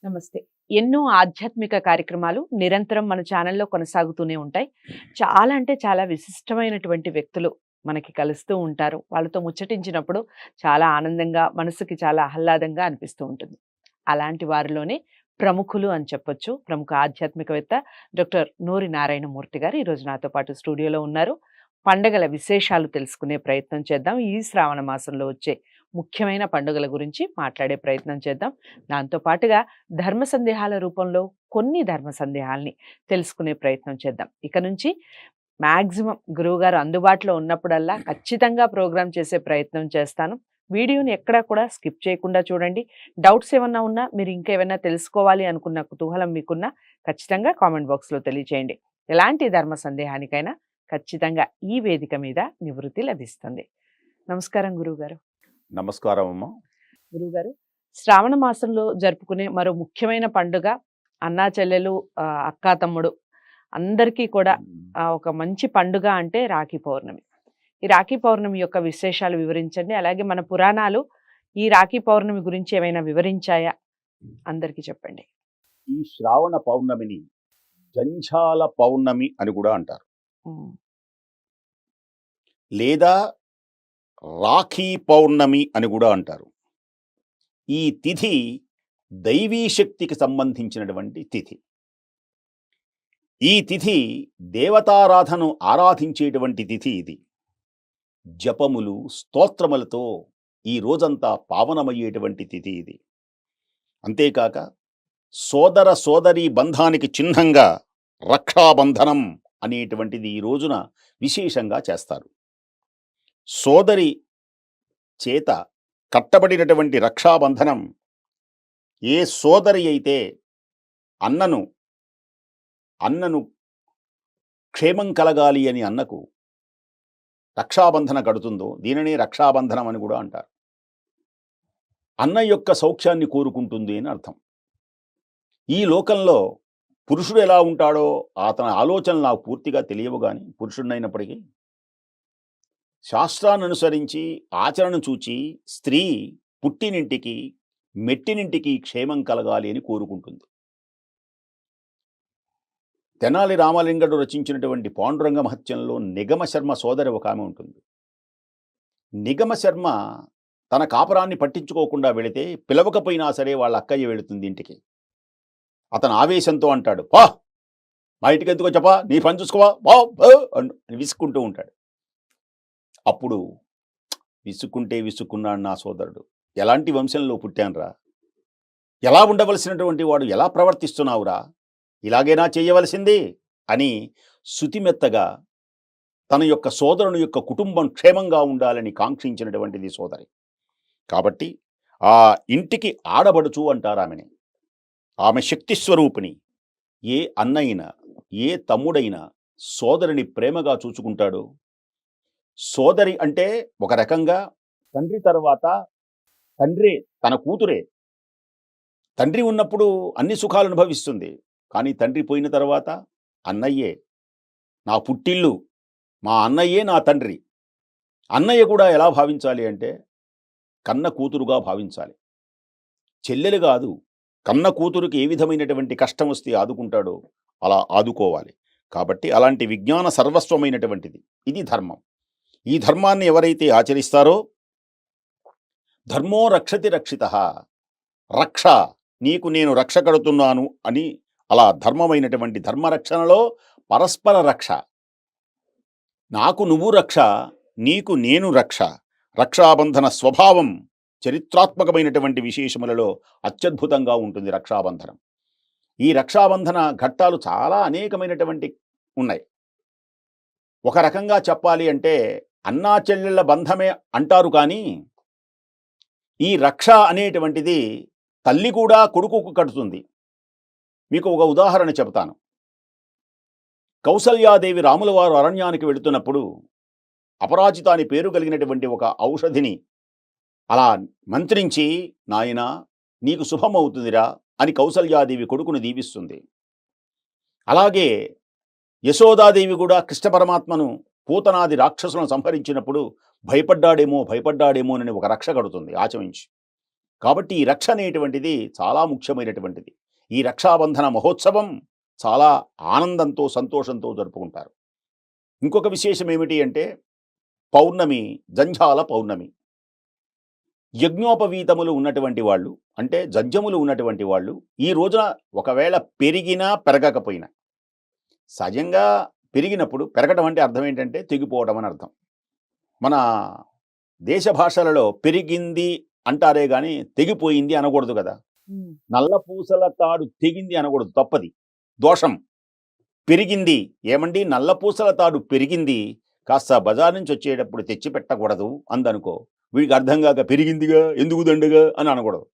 నమస్తే. ఎన్నో ఆధ్యాత్మిక కార్యక్రమాలు నిరంతరం మన ఛానల్‌లో కొనసాగుతూనే ఉంటాయి. చాలా అంటే చాలా విశిష్టమైనటువంటి వ్యక్తులు మనకి కలుస్తూ ఉంటారు. వాళ్ళతో ముచ్చటించినప్పుడు చాలా ఆనందంగా, మనసుకి చాలా ఆహ్లాదంగా అనిపిస్తూ ఉంటుంది. అలాంటి వారిలోనే ప్రముఖులు అని చెప్పొచ్చు. ప్రముఖ ఆధ్యాత్మికవేత్త డాక్టర్ నూరి నారాయణమూర్తి గారు ఈరోజు నాతో పాటు స్టూడియోలో ఉన్నారు. పండగల విశేషాలు తెలుసుకునే ప్రయత్నం చేద్దాం. ఈ శ్రావణ మాసంలో వచ్చే ముఖ్యమైన పండుగల గురించి మాట్లాడే ప్రయత్నం చేద్దాం. దాంతో పాటుగా ధర్మ సందేహాల రూపంలో కొన్ని ధర్మ సందేహాల్ని తెలుసుకునే ప్రయత్నం చేద్దాం. ఇక నుంచి మాక్సిమం గురువుగారు అందుబాటులో ఉన్నప్పుడల్లా ఖచ్చితంగా ప్రోగ్రామ్ చేసే ప్రయత్నం చేస్తాను. వీడియోని ఎక్కడా కూడా స్కిప్ చేయకుండా చూడండి. డౌట్స్ ఏమన్నా ఉన్నా, మీరు ఇంకేమైనా తెలుసుకోవాలి అనుకున్న కుతూహలం మీకున్నా ఖచ్చితంగా కామెంట్ బాక్స్‌లో తెలియచేయండి. ఎలాంటి ధర్మ సందేహానికైనా ఖచ్చితంగా ఈ వేదిక మీద నివృత్తి లభిస్తుంది. నమస్కారం గురువుగారు. నమస్కారం అమ్మ. గురువుగారు, శ్రావణ మాసంలో జరుపుకునే మరో ముఖ్యమైన పండుగ అన్నా చెల్లెలు, అక్కా తమ్ముడు అందరికీ కూడా ఒక మంచి పండుగ అంటే రాఖీ పౌర్ణమి. ఈ రాఖీ పౌర్ణమి యొక్క విశేషాలు వివరించండి. అలాగే మన పురాణాలు ఈ రాఖీ పౌర్ణమి గురించి ఏమైనా వివరించాయా? అందరికీ చెప్పండి. ఈ శ్రావణ పౌర్ణమిని జంఝాల పౌర్ణమి అని కూడా అంటారు, ఉమ్, లేదా రాఖీ పౌర్ణమి అని కూడా అంటారు. ఈ తిథి దైవీ శక్తికి సంబంధించినటువంటి తిథి. ఈ తిథి దేవతారాధను ఆరాధించేటువంటి తిథి ఇది. జపములు, స్తోత్రములతో ఈ రోజంతా పావనమయ్యేటువంటి తిథి ఇది. అంతేకాక సోదర సోదరీ బంధానికి చిహ్నంగా రక్షాబంధనం అనేటువంటిది ఈ రోజున విశేషంగా చేస్తారు. సోదరి చేత కట్టబడినటువంటి రక్షాబంధనం, ఏ సోదరి అయితే అన్నను క్షేమం కలగాలి అని అన్నకు రక్షాబంధన కడుతుందో దీనినే రక్షాబంధనం అని కూడా అంటారు. అన్న యొక్క సౌఖ్యాన్ని కోరుకుంటుంది అని అర్థం. ఈ లోకంలో పురుషుడు ఎలా ఉంటాడో అతని ఆలోచనలు నాకు పూర్తిగా తెలియవు, కానీ పురుషుడినైనప్పటికీ శాస్త్రాన్ని అనుసరించి ఆచరణ చూచి స్త్రీ పుట్టినింటికి మెట్టినింటికి క్షేమం కలగాలి అని కోరుకుంటుంది. తెనాలి రామలింగడు రచించినటువంటి పాండురంగ మహత్యంలో నిగమ శర్మ సోదరి ఒక ఆమె ఉంటుంది. నిగమ శర్మ తన కాపురాన్ని పట్టించుకోకుండా వెళితే పిలవకపోయినా సరే వాళ్ళ అక్కయ్య వెళుతుంది ఇంటికి. అతను ఆవేశంతో అంటాడు, పా మా ఇంటికి ఎందుకో చెప్పా, నీ పని చూసుకోవా బా అని విసుక్కుంటూ ఉంటాడు. అప్పుడు విసుక్కున్నాడు నా సోదరుడు, ఎలాంటి వంశంలో పుట్టానురా, ఎలా ఉండవలసినటువంటి వాడు ఎలా ప్రవర్తిస్తున్నావురా, ఇలాగైనా చేయవలసింది అని శుతిమెత్తగా తన యొక్క సోదరుని యొక్క కుటుంబం క్షేమంగా ఉండాలని కాంక్షించినటువంటిది సోదరి. కాబట్టి ఆ ఇంటికి ఆడబడుచు అంటారు ఆమెని. ఆమె శక్తి స్వరూపిణి. ఏ అన్నయినా ఏ తమ్ముడైనా సోదరిని ప్రేమగా చూచుకుంటాడు. సోదరి అంటే ఒక రకంగా తండ్రి తర్వాత తండ్రి తన కూతురే. తండ్రి ఉన్నప్పుడు అన్ని సుఖాలు అనుభవిస్తుంది, కానీ తండ్రి పోయిన తర్వాత అన్నయ్యే నా పుట్టిల్లు, మా అన్నయ్యే నా తండ్రి. అన్నయ్య కూడా ఎలా భావించాలి అంటే కన్న కూతురుగా భావించాలి. చెల్లెలు కాదు, కన్న కూతురుకి ఏ విధమైనటువంటి కష్టం వస్తే ఆదుకుంటాడో అలా ఆదుకోవాలి. కాబట్టి అలాంటి విజ్ఞాన సర్వస్వమైనటువంటిది ఇది ధర్మం. ఈ ధర్మాన్ని ఎవరైతే ఆచరిస్తారో ధర్మో రక్షతి రక్షితః, రక్ష నీకు నేను రక్ష కడుతున్నాను అని, అలా ధర్మమైనటువంటి ధర్మరక్షణలో పరస్పర రక్ష. నాకు నువ్వు రక్ష, నీకు నేను రక్ష. రక్షాబంధన స్వభావం చరిత్రాత్మకమైనటువంటి విశేషములలో అత్యద్భుతంగా ఉంటుంది రక్షాబంధనం. ఈ రక్షాబంధన ఘట్టాలు చాలా అనేకమైనటువంటి ఉన్నాయి. ఒక రకంగా చెప్పాలి అంటే అన్నా చెల్లెళ్ళ బంధమే అంటారు, కానీ ఈ రక్ష అనేటువంటిది తల్లి కూడా కొడుకుకు కడుతుంది. మీకు ఒక ఉదాహరణ చెబుతాను. కౌసల్యాదేవి రాముల వారు అరణ్యానికి వెళుతున్నప్పుడు అపరాజిత అని పేరు కలిగినటువంటి ఒక ఔషధిని అలా మంత్రించి, నాయనా నీకు శుభమవుతుందిరా అని కౌసల్యాదేవి కొడుకును దీవిస్తుంది. అలాగే యశోదాదేవి కూడా కృష్ణ పరమాత్మను పూతనాది రాక్షసులను సంహరించినప్పుడు భయపడ్డాడేమోనని ఒక రక్ష కడుతుంది ఆచమించి. కాబట్టి ఈ రక్ష అనేటువంటిది చాలా ముఖ్యమైనటువంటిది. ఈ రక్షాబంధన మహోత్సవం చాలా ఆనందంతో, సంతోషంతో జరుపుకుంటారు. ఇంకొక విశేషం ఏమిటి అంటే పౌర్ణమి, జంఝాల పౌర్ణమి. యజ్ఞోపవీతములు ఉన్నటువంటి వాళ్ళు, అంటే జంధ్యములు ఉన్నటువంటి వాళ్ళు ఈ రోజున ఒకవేళ పెరిగినా, పెరగకపోయినా, సహజంగా పెరిగినప్పుడు పెరగడం అంటే అర్థం ఏంటంటే తెగిపోవడం అని అర్థం. మన దేశ భాషలలో పెరిగింది అంటారే గాని తెగిపోయింది అనకూడదు కదా. ఉమ్, నల్ల పూసల తాడు తెగింది అనకూడదు, తప్పది, దోషం. పెరిగింది ఏమండి, నల్ల పూసల తాడు పెరిగింది, కాస్త బజార్ నుంచి వచ్చేటప్పుడు తెచ్చి పెట్టకూడదు అందనుకో, వీడికి అర్థం కాక పెరిగిందిగా ఎందుకు దండగా అని అనకూడదు.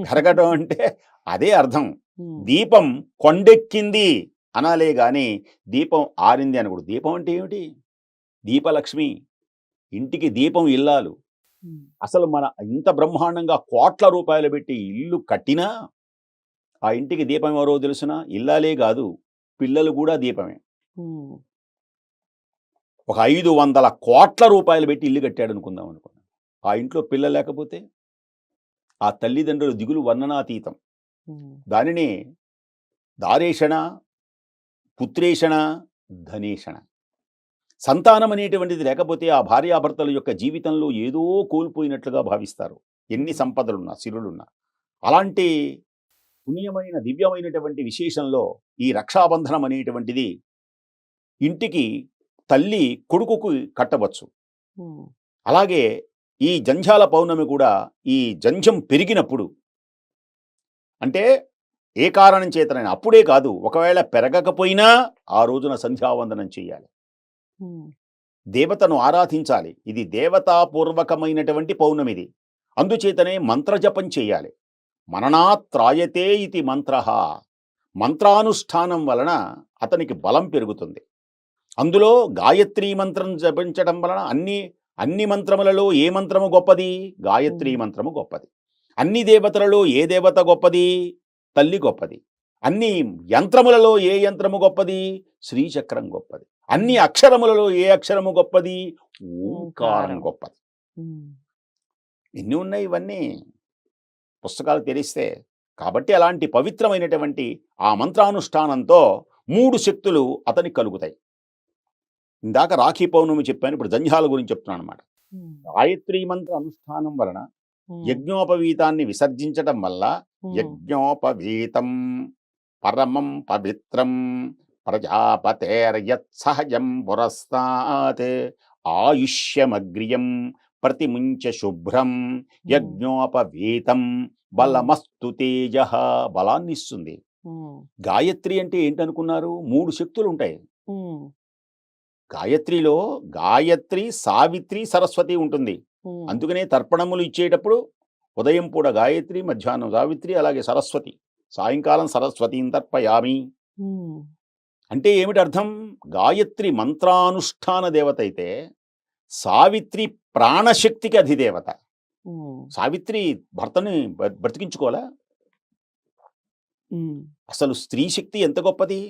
పెరగడం అంటే అదే అర్థం. ఉమ్, దీపం కొండెక్కింది అనాలే గాని దీపం ఆరింది అనకూడదు. దీపం అంటే ఏమిటి? దీపలక్ష్మి, ఇంటికి దీపం ఇల్లాలు. ఉమ్, అసలు మన ఇంత బ్రహ్మాండంగా కోట్ల రూపాయలు పెట్టి ఇల్లు కట్టినా ఆ ఇంటికి దీపం ఎవరో తెలుసునా? ఇల్లాలే కాదు, పిల్లలు కూడా దీపమే. ఉమ్, ఒక 500 కోట్ల రూపాయలు పెట్టి ఇల్లు కట్టాడు అనుకుందాం అనుకున్నాను. ఆ ఇంట్లో పిల్లలు లేకపోతే ఆ తల్లిదండ్రుల దిగులు వర్ణనాతీతం. ఉమ్, దానిని దారేషణ, పుత్రేషణ, ధనేషణ. సంతానం అనేటువంటిది లేకపోతే ఆ భార్యాభర్తల యొక్క జీవితంలో ఏదో కోల్పోయినట్లుగా భావిస్తారు, ఎన్ని సంపదలున్నా, సిరులున్నా. అలాంటి పుణ్యమైన, దివ్యమైనటువంటి విశేషంలో ఈ రక్షాబంధనం అనేటువంటిది ఇంటికి తల్లి కొడుకుకు కట్టవచ్చు. ఉమ్, అలాగే ఈ జంఝాల పౌర్ణమి కూడా ఈ జంఝం పెరిగినప్పుడు, అంటే ఏ కారణం చేతనైనా, అప్పుడే కాదు, ఒకవేళ పెరగకపోయినా ఆ రోజున సంధ్యావందనం చేయాలి, ఉమ్, దేవతను ఆరాధించాలి. ఇది దేవతాపూర్వకమైనటువంటి పౌర్ణమిది. అందుచేతనే మంత్రజపం చేయాలి. మననాత్రాయతే ఇది మంత్ర. మంత్రానుష్ఠానం వలన అతనికి బలం పెరుగుతుంది. అందులో గాయత్రీ మంత్రం జపించడం వలన అన్ని మంత్రములలో ఏ మంత్రము గొప్పది? గాయత్రీ మంత్రము గొప్పది. అన్ని దేవతలలో ఏ దేవత గొప్పది? తల్లి గొప్పది. అన్ని యంత్రములలో ఏ యంత్రము గొప్పది? శ్రీచక్రం గొప్పది. అన్ని అక్షరములలో ఏ అక్షరము గొప్పది? ఓంకారం గొప్పది. ఉమ్, ఎన్ని ఉన్నాయి ఇవన్నీ పుస్తకాలు తెరిస్తే. కాబట్టి అలాంటి పవిత్రమైనటువంటి ఆ మంత్రానుష్ఠానంతో 3 శక్తులు అతనికి కలుగుతాయి. ఇందాక రాఖీ పౌర్ణమి చెప్పాను, ఇప్పుడు జంధ్యాల గురించి చెప్తున్నాను అనమాట. ఉమ్, గాయత్రీ మంత్ర అనుష్ఠానం వలన, ఉమ్, యజ్ఞోపవీతాన్ని విసర్జించడం వల్ల, ఉమ్, యజ్ఞోపవీతం పరమం పవిత్రం ప్రజాపతేర్యత్సహజం పురస్తాత్ ఆయుష్యమగ్రియం ప్రతిముంచ శుభ్రం యజ్ఞోపవీతం బలమస్తు తేజ. బలాన్నిస్తుంది. ఉమ్, గాయత్రి అంటే ఏంటనుకున్నారు? 3 శక్తులు ఉంటాయి ఉమ్, గాయత్రిలో. గాయత్రి, సావిత్రి, సరస్వతి ఉంటుంది. ఉమ్, అందుకనే తర్పణములు ఇచ్చేటప్పుడు ఉదయం పూట గాయత్రి, మధ్యాహ్నం సావిత్రి, అలాగే సరస్వతి, సాయంకాలం సరస్వతీం తర్పయామి. ఉమ్, అంటే ఏమిటి అర్థం? గాయత్రి మంత్రానుష్ఠాన దేవత అయితే సావిత్రి ప్రాణశక్తికి అధిదేవత. ఉమ్, సావిత్రి భర్తని బ్రతికించుకోవాలా? ఉమ్, అసలు స్త్రీ శక్తి ఎంత గొప్పది!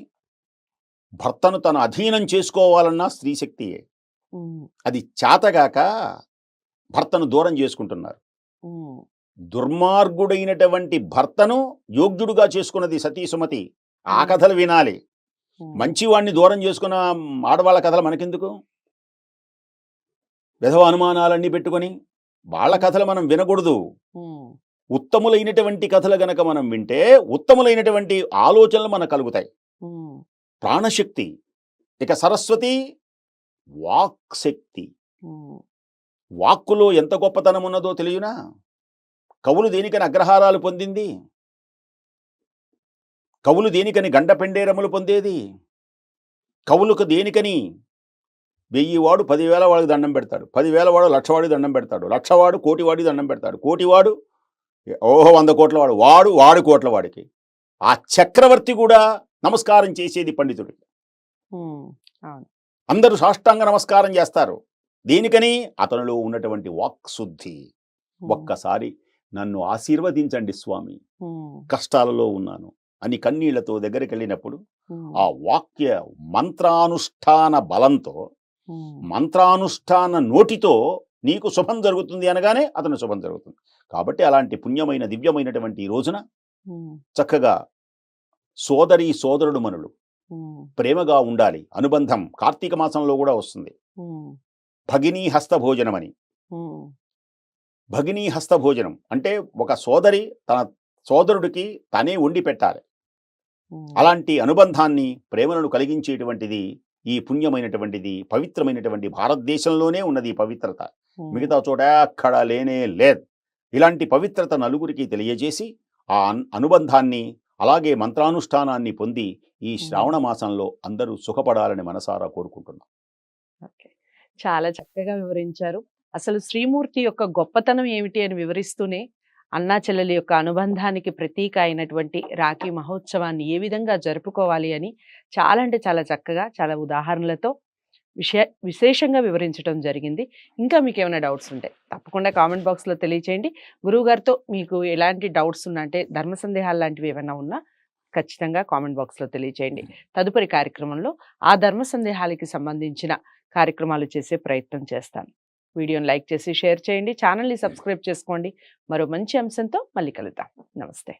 భర్తను తన అధీనం చేసుకోవాలన్నా స్త్రీ శక్తియే. ఉమ్, అది చేతగాక భర్తను దూరం చేసుకుంటున్నారు. ఉమ్, దుర్మార్గుడైనటువంటి భర్తను యోగ్యుడుగా చేసుకున్నది సతీ సుమతి. ఆ కథలు వినాలి. ఉమ్, మంచివాణ్ణి దూరం చేసుకున్న ఆడవాళ్ళ కథలు మనకెందుకు? విధవ అనుమానాలన్నీ పెట్టుకొని వాళ్ళ కథలు మనం వినకూడదు. ఉమ్, ఉత్తములైనటువంటి కథలు గనక మనం వింటే ఉత్తములైనటువంటి ఆలోచనలు మనకు కలుగుతాయి. ఉమ్, ప్రాణశక్తి. ఇక సరస్వతి వాక్శక్తి. ఉమ్, వాక్కులో ఎంత గొప్పతనం ఉన్నదో తెలియనా? కవులు దేనికని అగ్రహారాలు పొందింది? కవులు దేనికని గండపెండేరములు పొందేది? కవులకు దేనికని 1000 వాడు 10,000 వాడికి దండం పెడతాడు, 10,000 వాడు 1,00,000 వాడికి దండం పెడతాడు, 1,00,000 వాడు 1,00,00,000 వాడికి దండం పెడతాడు, 1,00,00,000 వాడు 100 కోట్ల వాడు, వాడు కోట్ల వాడికి. ఆ చక్రవర్తి కూడా నమస్కారం చేసేది పండితుడికి. ఉమ్, అవును. అందరూ సాష్టాంగ నమస్కారం చేస్తారు. దేనికని? అతనిలో ఉన్నటువంటి వాక్శుద్ధి. ఒక్కసారి నన్ను ఆశీర్వదించండి స్వామి, ఉమ్, కష్టాలలో ఉన్నాను అని కన్నీళ్లతో దగ్గరికి వెళ్ళినప్పుడు ఉమ్, ఆ వాక్య మంత్రానుష్ఠాన బలంతో, ఉమ్, మంత్రానుష్ఠాన నోటితో నీకు శుభం జరుగుతుంది అనగానే అతను శుభం జరుగుతుంది. కాబట్టి అలాంటి పుణ్యమైన దివ్యమైనటువంటి ఈ రోజున ఉమ్, చక్కగా సోదరి సోదరుడు మనులు ఉమ్, ప్రేమగా ఉండాలి. అనుబంధం కార్తీక మాసంలో కూడా వస్తుంది. ఉమ్, భగినీ హస్త భోజనం అని. ఉమ్, భగినీ హస్త భోజనం అంటే ఒక సోదరి తన సోదరుడికి తనే వండి పెట్టాలి. ఉమ్, అలాంటి అనుబంధాన్ని ప్రేమలను కలిగించేటువంటిది ఈ పుణ్యమైనటువంటిది పవిత్రమైనటువంటి భారతదేశంలోనే ఉన్నది ఈ పవిత్రత. ఉమ్, మిగతా చోట ఎక్కడ లేనే లేదు. ఇలాంటి పవిత్రత నలుగురికి తెలియజేసి ఆ అనుబంధాన్ని అలాగే మంత్రానుష్ఠానాన్ని పొంది ఈ శ్రావణ మాసంలో అందరూ సుఖపడాలని మనసారా కోరుకుంటున్నాం. ఓకే. చాలా చక్కగా వివరించారు. అసలు శ్రీమూర్తి యొక్క గొప్పతనం ఏమిటి అని వివరిస్తూనే అన్నా చెల్లెలి యొక్క అనుబంధానికి ప్రతీక అయినటువంటి రాఖీ మహోత్సవాన్ని ఏ విధంగా జరుపుకోవాలి అని చాలా అంటే చాలా చక్కగా చాలా ఉదాహరణలతో విశేషంగా వివరించడం జరిగింది. ఇంకా మీకు ఏమైనా డౌట్స్ ఉంటే తప్పకుండా కామెంట్ బాక్స్లో తెలియచేయండి. గురువుగారితో మీకు ఎలాంటి డౌట్స్ ఉన్నా అంటే ధర్మ సందేహాలు లాంటివి ఏమైనా ఉన్నా ఖచ్చితంగా కామెంట్ బాక్స్లో తెలియచేయండి. తదుపరి కార్యక్రమంలో ఆ ధర్మ సందేహాలకి సంబంధించిన కార్యక్రమాలు చేసే ప్రయత్నం చేస్తాను. వీడియోని లైక్ చేసి షేర్ చేయండి. ఛానల్ని సబ్స్క్రైబ్ చేసుకోండి. మరో మంచి అంశంతో మళ్ళీ కలుద్దాం. నమస్తే.